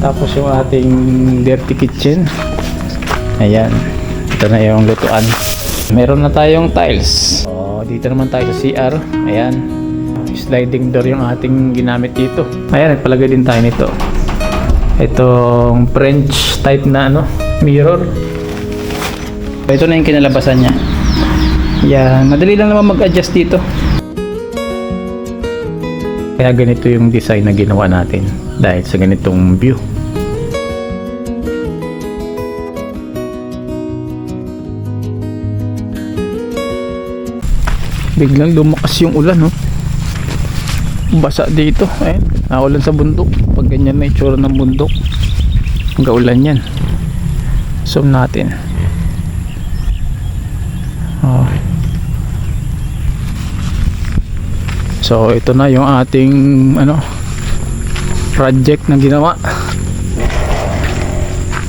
Tapos yung ating dirty kitchen. Ayan. Ito na yung lutuan. Meron na tayong tiles. Dito naman tayo sa CR. Ayan. Sliding door yung ating ginamit dito. Ayan, nagpalagay din tayo nito. Itong French type na mirror. Ito na yung kinalabasan niya. Yan, madali lang naman mag-adjust dito. Kaya ganito yung design na ginawa natin dahil sa ganitong view. Biglang lumakas yung ulan, basa dito. Ayun, naulan sa bundok. Pag ganyan na itsura ng bundok, gaulan yan. Zoom natin. So ito na yung ating project na ginawa.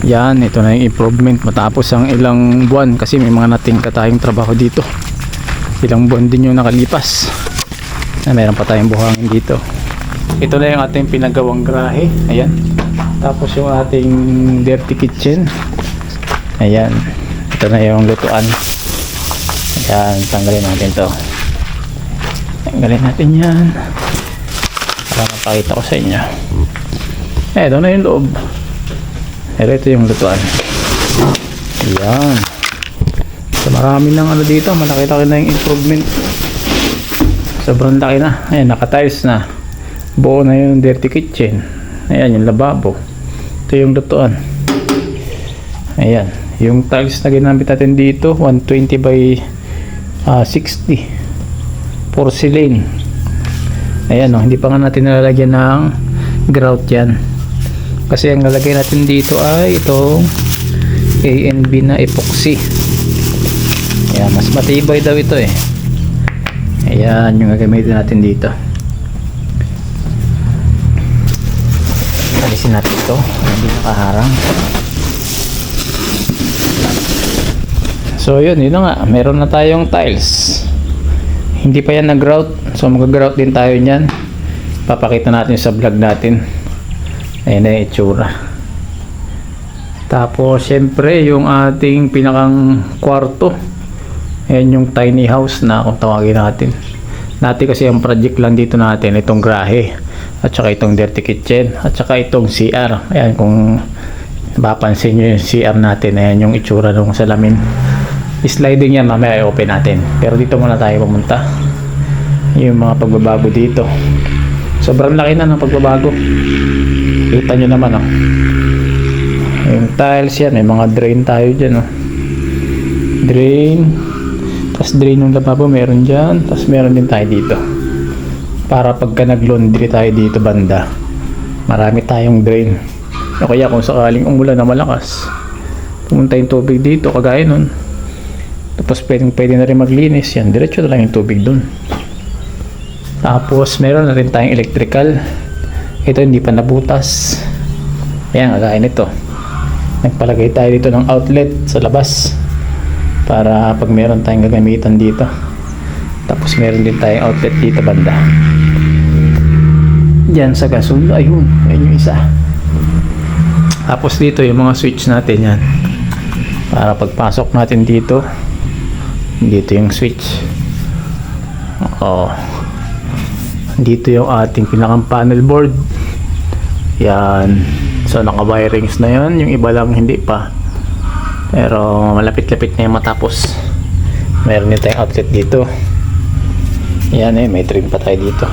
Yan, ito na yung improvement matapos ang ilang buwan kasi may mga natingka tayong trabaho dito. Ilang buwan din yung nakalipas na meron pa tayong buhangin dito. Ito na yung ating pinagawang grahe. Ayan. Tapos yung ating dirty kitchen. Ayan. Ito na yung lutuan. Ayan, tanggalin natin to. Tanggalin natin yan para mapakita ko sa inyo. Ito na yung loob. Ito yung lutuan. Ayan. So marami ng dito, malaki-laki na yung improvement. Sobrang laki na. Ayan, naka-tiles na. Buo na yung dirty kitchen. Ayan, yung lababo. Ito yung lutuan. Ayan, yung tiles na ginamit natin dito 120 by 60 porcelain. Ayan, hindi pa nga natin nalalagyan ng grout yan. Kasi ang lalagay natin dito ay itong ANB na epoxy. Ayan, mas matibay daw ito eh. Ayan yung gagamitin natin dito. Alisin natin ito, hindi nakaharang. So yun na nga, meron na tayong tiles. Hindi pa yan nag-grout, so mag-grout din tayo nyan. Papakita natin sa vlog natin. Ayan na yung itsura. Tapos syempre yung ating pinakang kwarto. Ayan yung tiny house na kung tawagin natin. Kasi ang project lang dito natin itong grahe at saka itong dirty kitchen at saka itong CR. Ayan, kung mapapansin nyo yung CR natin, ayan yung itsura ng salamin. Sliding yan, mamaya i-open natin. Pero dito muna tayo pumunta. Yung mga pagbabago dito. Sobrang laki na ng pagbabago. Kita nyo naman yung tiles yan, may mga drain tayo dyan drain. Tapos drain ng lababo meron dyan. Tapos meron din tayo dito para pagka nag-laundry tayo dito banda, marami tayong drain. O kaya kung sakaling umulan na malakas, pumunta yung tubig dito kagaya nun. Tapos pwede na rin maglinis yan. Diretso na lang yung tubig dun. Tapos meron na rin tayong electrical. Ito hindi pa nabutas. Ayan, kagaya nito. Nagpalagay tayo dito ng outlet sa labas para pag meron tayong gagamitan dito. Tapos meron din tayong outlet dito banda. Diyan sa gasol, ayun yung isa. Tapos dito yung mga switch natin yan. Para pagpasok natin dito yung switch. Dito yung ating pinakang panel board. Yan. So naka-wirings na yun. Yung iba lang hindi pa. Pero malapit-lapit na yung matapos. Meron din tayong outlet dito. Yan may trim pa tayo dito.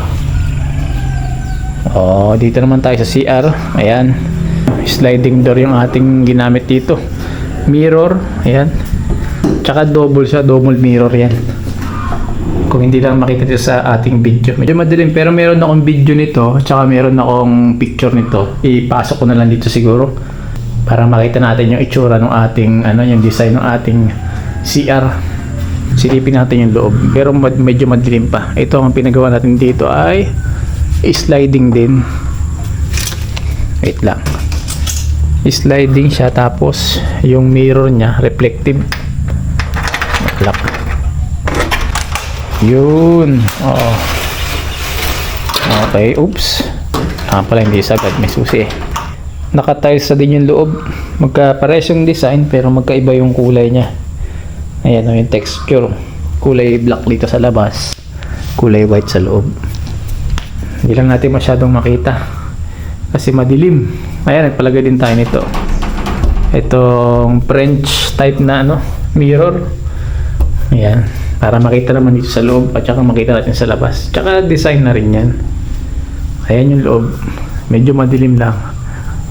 Dito naman tayo sa CR. Ayan. Sliding door yung ating ginamit dito. Mirror. Ayan. Tsaka double siya. Double mirror yan. Kung hindi lang makita dito sa ating video. Medyo madilim pero meron akong video nito. Tsaka meron akong picture nito. Ipasok ko na lang dito siguro. Para makita natin yung itsura ng ating yung design ng ating CR. Silipin natin yung loob. Pero medyo madilim pa. Ito ang pinagawa natin dito ay sliding din. Wait lang. Sliding siya tapos yung mirror niya reflective. Lock. Yun. Okay, oops. Pala hindi sagad, may susi Naka-tiles na din yung loob. Magkapares yung design pero magkaiba yung kulay niya. Ayan o yung texture. Kulay black dito sa labas. Kulay white sa loob. Hindi lang natin masyadong makita. Kasi madilim. Ayan, nagpalagay din tayo nito. Itong French type na mirror. Ayan. Para makita naman dito sa loob at saka makita natin sa labas. Tsaka design na rin yan. Ayan yung loob. Medyo madilim lang.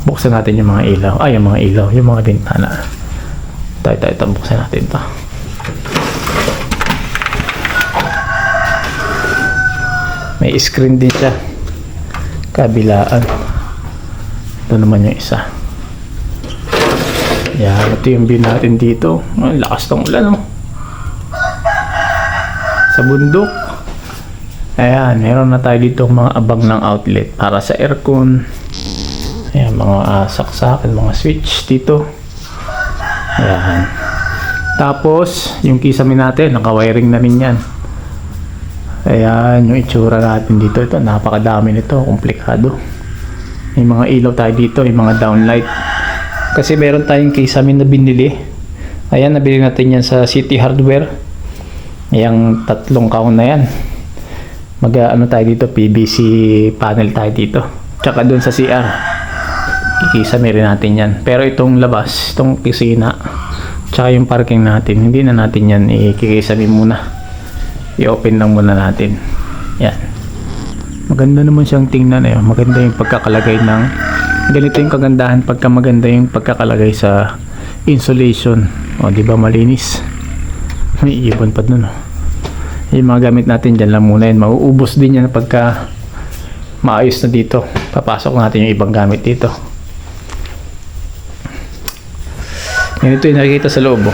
Buksan natin yung mga ilaw. Ay, yung mga ilaw. Yung mga bintana. Tayo. Buksan natin ito. May screen din siya. Kabilaan. Ito naman yung isa. Yan. Ito yung view natin dito. Ang lakas ng ulan, sa bundok. Ayan. Meron na tayo dito mga abang ng outlet para sa aircon. Ayan, mga saksakan, mga switch dito. Ayan. Tapos, yung kisame natin, naka-wiring na rin yan. Ayan, yung itsura natin dito. Ito, napakadami nito, komplikado. May mga ilaw tayo dito, may mga downlight. Kasi meron tayong kisame na binili. Ayan, nabili natin yan sa City Hardware. Ayan, 3 count na yan. Tayo dito, PVC panel tayo dito. Tsaka dun sa CR. Kikisame rin natin yan. Pero itong labas, itong kusina, tsaka yung parking natin, hindi na natin yan ikikisame muna. I-open lang muna natin. Yan. Maganda naman siyang tingnan. Maganda yung pagkakalagay ng ganito yung kagandahan pagka maganda yung pagkakalagay sa insulation. O, di ba malinis? May ibon pa dun. Yung mga gamit natin dyan lang muna yan. Mauubos din yan pagka maayos na dito. Papasok natin yung ibang gamit dito. Ganito yung nakikita sa loob.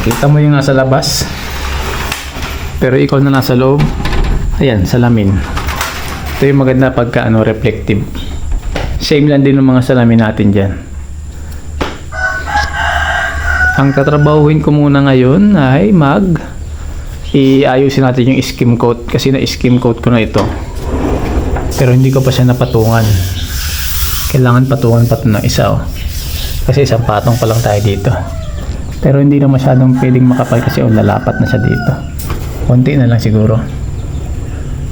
Kita mo yung nasa labas. Pero ikaw na nasa loob. Ayan, salamin. Ito yung maganda pagka reflective. Same lang din ng mga salamin natin dyan. Ang tatrabahuin ko muna ngayon ay iayusin natin yung skim coat. Kasi na-skim coat ko na ito. Pero hindi ko pa siya napatungan. Kailangan patungan pa ito ng isa. Kasi isang patong pa lang tayo dito. Pero hindi na masyadong pwedeng makapal kasi lalapat na siya dito. Konti na lang siguro.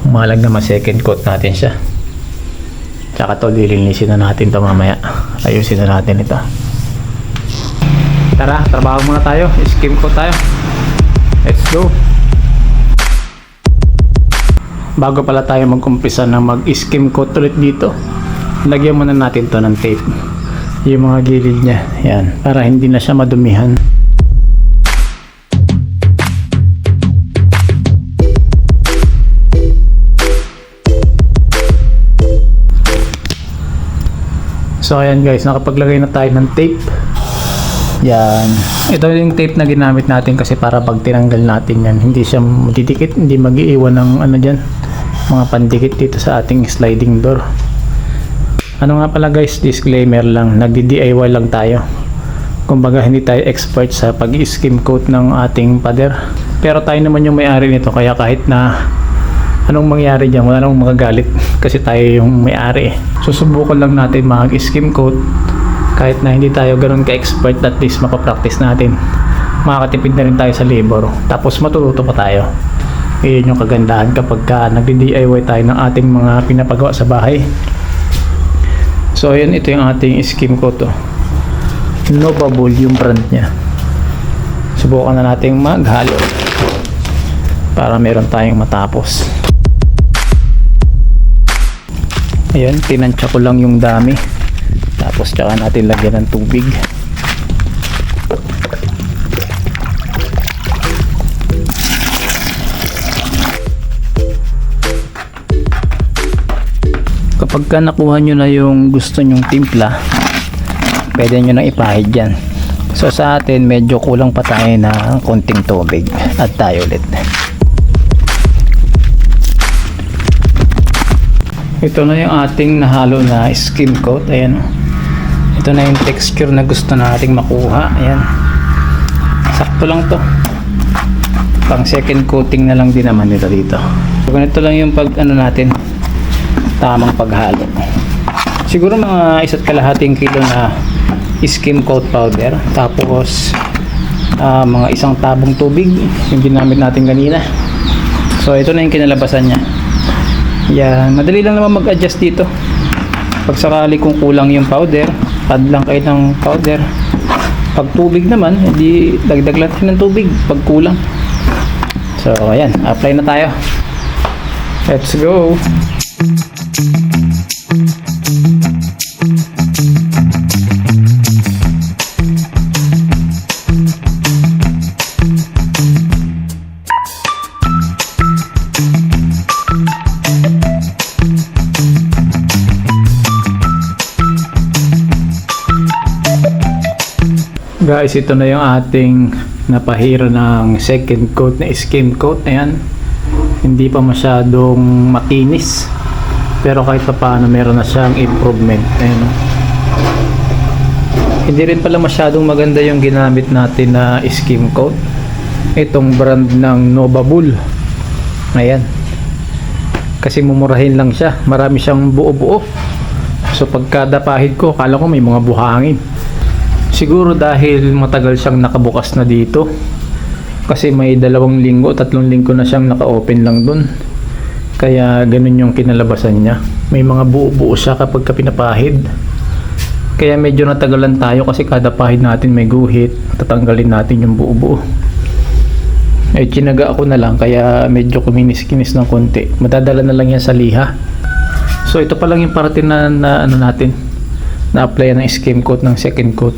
Umalag na second coat natin siya. Tsaka to lilinisin na natin to mamaya. Ayusin na natin ito. Tara, trabaho muna tayo. Skim coat tayo. Let's go. Bago pala tayo mag-umpisa na mag-skim coat ulit dito, lagyan muna natin to ng tape. Yung mga gilid niya, yan, para hindi na siya madumihan. So ayan guys, nakapaglagay na tayo ng tape. Yan, ito yung tape na ginamit natin kasi para pag tinanggal natin yan, hindi siya matidikit, hindi mag-iiwan ng dyan, mga pandikit dito sa ating sliding door. Ano nga pala guys, disclaimer lang, nagdi-DIY lang tayo. Kumbaga hindi tayo expert sa pag-skim coat ng ating pader. Pero tayo naman yung may-ari nito, kaya kahit na anong mangyari dyan, wala namang magagalit kasi tayo yung may-ari. Susubukan lang natin mag-skim coat kahit na hindi tayo ganoon ka-expert, at least makapractice natin. Makakatipid na rin tayo sa labor. Tapos matututo pa tayo. Iyon yung kagandahan kapag nagdi-DIY tayo ng ating mga pinapagawa sa bahay. So ayan, ito yung ating skim coat. No bubble yung brand nya. Subukan na natin maghalo para meron tayong matapos. Ayan, tinansya ko lang yung dami. Tapos tsaka natin lagyan ng tubig. Kapag ka nakuha nyo na yung gusto nyong timpla, pwede nyo nang ipahid yan. So sa atin medyo kulang pa tayo ng konting tubig at tayo ulit. Ito na yung ating nahalo na skim coat. Ayan, ito na yung texture na gusto nating makuha. Ayan, sakto lang to, pang second coating na lang din naman nito dito. So ganito lang yung pag natin, tamang paghalo. Siguro mga 1.5 kilo na skim coat powder. Tapos mga 1 tabong tubig yung ginamit natin kanina. So ito na yung kinalabasan niya. Yan, madali lang naman mag-adjust dito. Pag sakali kung kulang yung powder, add lang kayo ng powder. Pag tubig naman, hindi dagdag lang ng tubig pag kulang. So ayan, apply na tayo. Let's go. Guys, ito na yung ating napahira ng second coat na skim coat. Ayan, hindi pa masyadong makinis, pero kahit pa paano meron na siyang improvement. Ayan. Hindi rin pala masyadong maganda yung ginamit natin na skim coat. Itong brand ng Nova Bull. Ayan, kasi mumurahin lang siya, marami siyang buo-buo. So pagkada pahid ko, kala ko may mga buhangin. Siguro dahil matagal siyang nakabukas na dito, kasi may 2 linggo, 3 linggo na siyang naka-open lang dun, kaya ganun yung kinalabasan niya. May mga buo-buo siya kapag pinapahid, kaya medyo natagalan tayo kasi kada pahid natin may guhit, tatanggalin natin yung buo-buo. Chinaga ako na lang, kaya medyo kuminis-kinis ng konti. Madadala na lang yan sa liha. So ito pa lang yung parte na ano natin, na-apply ng skim coat ng second coat.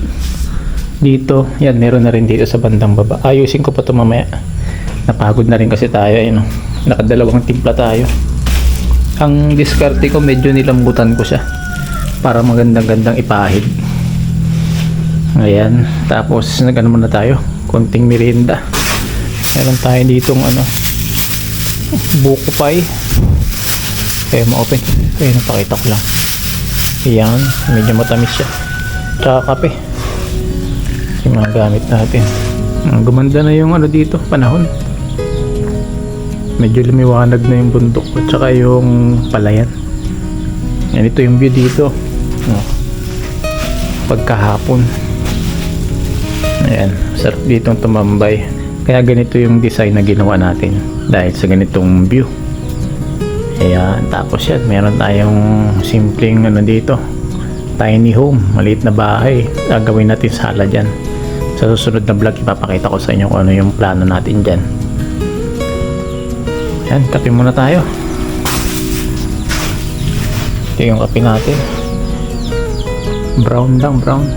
Dito, yan, meron na rin dito sa bandang baba. Ayusin ko pa ito mamaya. Napagod na rin kasi tayo, ayun, nakadalawang timpla tayo. Ang diskarte ko, medyo nilambutan ko siya para magandang-gandang ipahid. Ayan, tapos nag-ano muna tayo, konting merienda. Meron tayo ditong buko pie. Ma-open. Napakita ko lang. Ayan, medyo matamis siya. Tsaka kape. Yung mga gamit natin. Gumanda na yung dito, panahon. Medyo lumiwanag na yung bundok at saka yung palayan. Yan, ito yung view dito. Pagkahapon. Ayan, sarap ditong tumambay. Kaya ganito yung design na ginawa natin dahil sa ganitong view. Ayan, tapos yan, meron tayong simpleng dito, tiny home, maliit na bahay. Gagawin natin sala dyan. Sa susunod na vlog, ipapakita ko sa inyo kung ano yung plano natin dyan. Ayan, kape muna tayo. Ito yung kape natin. Brown lang, brown.